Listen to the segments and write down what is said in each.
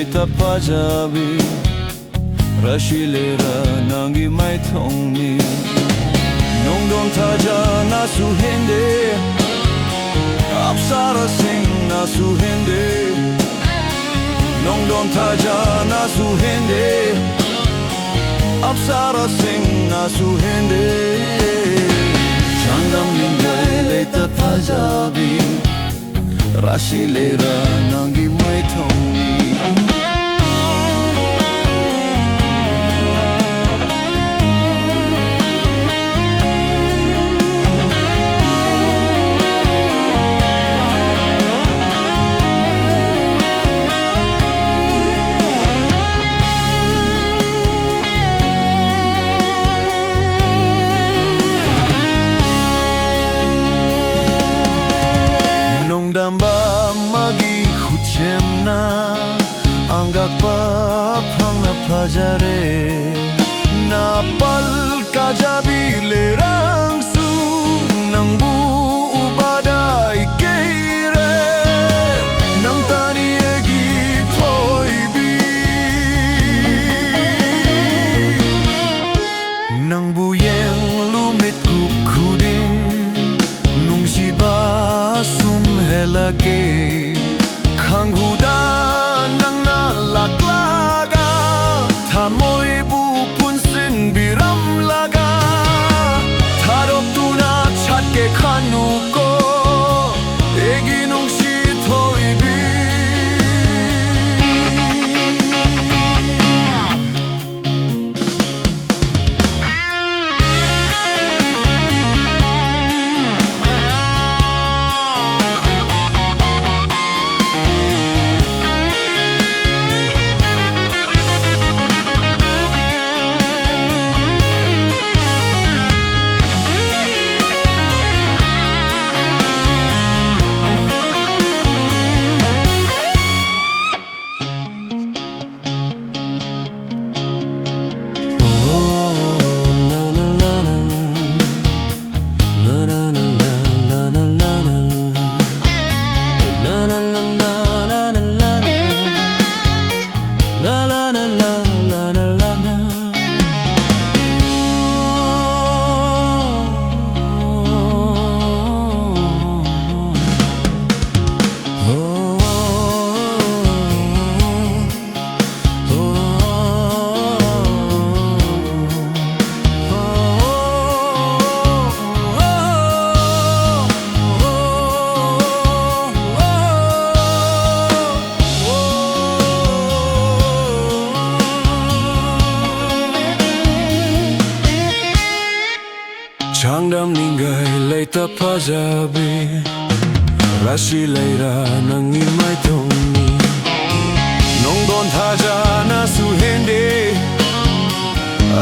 leita pajabi Rashilera nangi mai thongni Nong don thaja na suhende Apsara sing na suhende Nong don thaja na suhende Apsara sing na suhende Changam ningai leita pajabi Rashilera nangi mai thongni Damba magi khuchemna angak pa phangna phajare na pal kajabi le rangsu nangbu ubadai keire nang tani egi thoibi nangbu yeng lumit kukuding nung shiba sum helage khanghuda nangna laklaga thamoi bu punsin biram laga tharok tuna chatke khanu ko egi nungsi thoibi Changdam ningai leita pajabi Rashilera nangi mai thongni Nong don thaja na suhende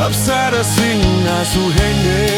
Apsara sing na suhende